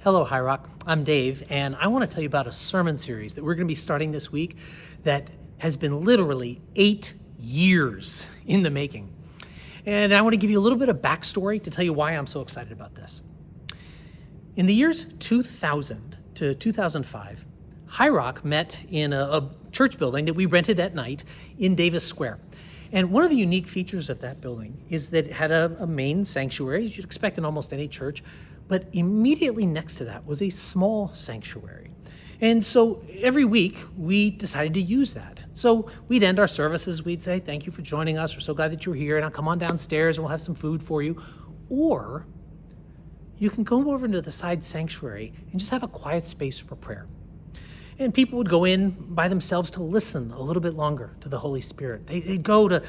Hello, High Rock. I'm Dave, and I want to tell you about a sermon series that we're going to be starting this week that has been literally 8 years in the making. And I want to give you a little bit of backstory to tell you why I'm so excited about this. In the years 2000 to 2005, High Rock met in a church building that we rented at night in Davis Square. And one of the unique features of that building is that it had a main sanctuary, as you'd expect in almost any church, but immediately next to that was a small sanctuary. And so every week we decided to use that. So we'd end our services, we'd say, thank you for joining us, we're so glad that you're here, and I'll come on downstairs and we'll have some food for you. Or you can go over into the side sanctuary and just have a quiet space for prayer. And people would go in by themselves to listen a little bit longer to the Holy Spirit. They'd go to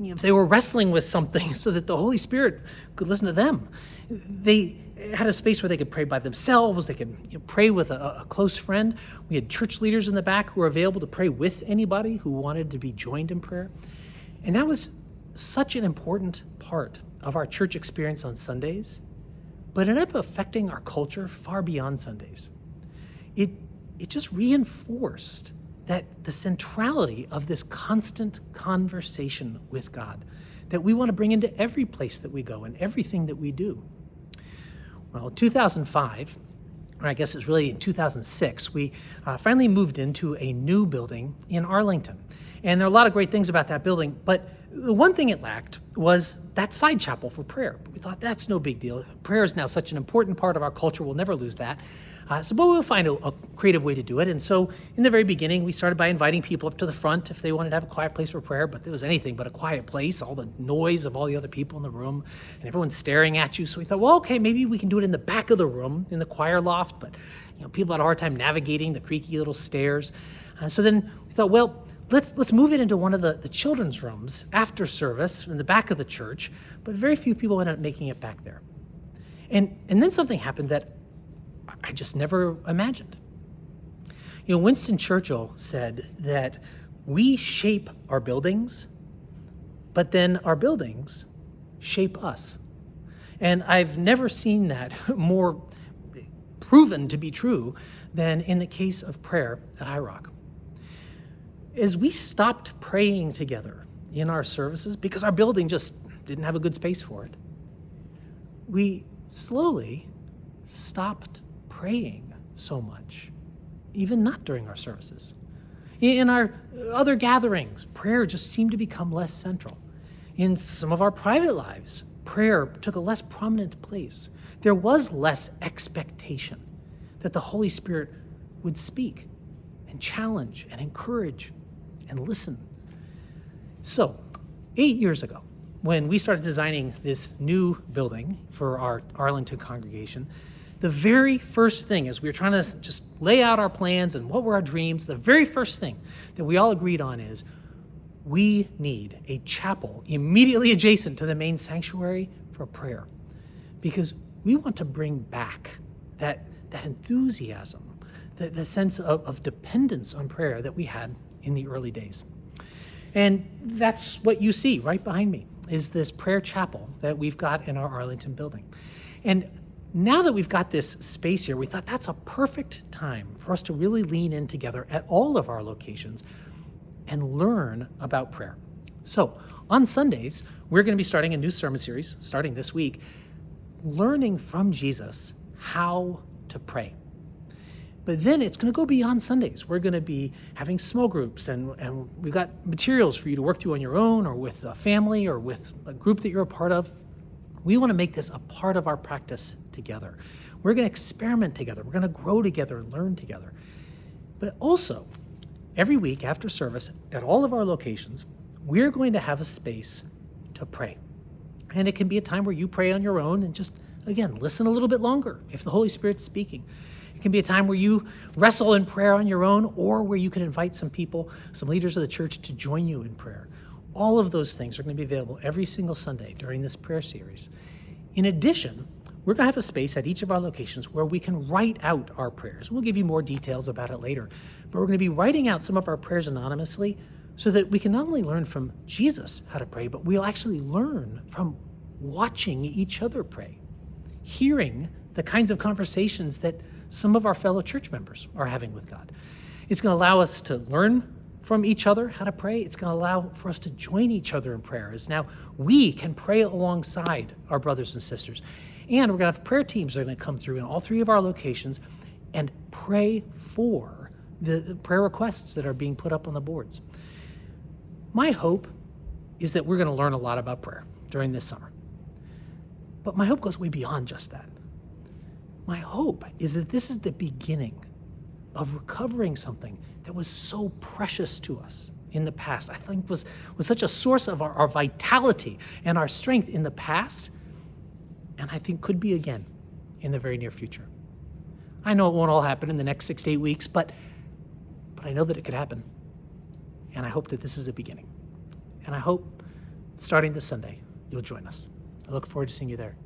if they were wrestling with something so that the Holy Spirit could listen to them. They had a space where they could pray by themselves. They could pray with a close friend. We had church leaders in the back who were available to pray with anybody who wanted to be joined in prayer. And that was such an important part of our church experience on Sundays, but it ended up affecting our culture far beyond Sundays. It just reinforced that the centrality of this constant conversation with God that we want to bring into every place that we go and everything that we do. Well, in 2005, or I guess it's really in 2006, we finally moved into a new building in Arlington. And there are a lot of great things about that building, but the one thing it lacked was that side chapel for prayer. We thought that's no big deal. Prayer is now such an important part of our culture, we'll never lose that. But we'll find a creative way to do it. And so in the very beginning, we started by inviting people up to the front if they wanted to have a quiet place for prayer, but it was anything but a quiet place, all the noise of all the other people in the room, and everyone's staring at you. So we thought, well, okay, maybe we can do it in the back of the room, in the choir loft, but people had a hard time navigating the creaky little stairs. So then we thought, well, let's move it into one of the children's rooms after service in the back of the church, but very few people ended up making it back there. And then something happened that I just never imagined. Winston Churchill said that we shape our buildings, but then our buildings shape us. And I've never seen that more proven to be true than in the case of prayer at High Rock. As we stopped praying together in our services because our building just didn't have a good space for it, we slowly stopped praying so much, even not during our services. In our other gatherings, prayer just seemed to become less central. In some of our private lives, prayer took a less prominent place. There was less expectation that the Holy Spirit would speak and challenge and encourage and listen. So, 8 years ago, when we started designing this new building for our Arlington congregation, the very first thing, as we were trying to just lay out our plans and what were our dreams, the very first thing that we all agreed on is we need a chapel immediately adjacent to the main sanctuary for prayer, because we want to bring back that enthusiasm, the sense of dependence on prayer that we had in the early days. And that's what you see right behind me, is this prayer chapel that we've got in our Arlington building. And now that we've got this space here, we thought that's a perfect time for us to really lean in together at all of our locations and learn about prayer. So on Sundays, we're going to be starting a new sermon series, starting this week, learning from Jesus how to pray. But then it's going to go beyond Sundays. We're going to be having small groups, and we've got materials for you to work through on your own or with a family or with a group that you're a part of. We want to make this a part of our practice together. We're going to experiment together. We're going to grow together and learn together. But also, every week after service at all of our locations, we're going to have a space to pray. And it can be a time where you pray on your own and just, again, listen a little bit longer if the Holy Spirit's speaking. It can be a time where you wrestle in prayer on your own, or where you can invite some people, some leaders of the church, to join you in prayer. All of those things are going to be available every single Sunday during this prayer series. In addition, we're going to have a space at each of our locations where we can write out our prayers. We'll give you more details about it later, but we're going to be writing out some of our prayers anonymously so that we can not only learn from Jesus how to pray, but we'll actually learn from watching each other pray, hearing the kinds of conversations that some of our fellow church members are having with God. It's going to allow us to learn from each other how to pray. It's going to allow for us to join each other in prayer, as now we can pray alongside our brothers and sisters. And we're going to have prayer teams that are going to come through in all 3 of our locations and pray for the prayer requests that are being put up on the boards. My hope is that we're going to learn a lot about prayer during this summer. But my hope goes way beyond just that. My hope is that this is the beginning of recovering something that was so precious to us in the past. I think was such a source of our vitality and our strength in the past, and I think could be again in the very near future. I know it won't all happen in the next 6 to 8 weeks, but I know that it could happen. And I hope that this is a beginning. And I hope starting this Sunday, you'll join us. I look forward to seeing you there.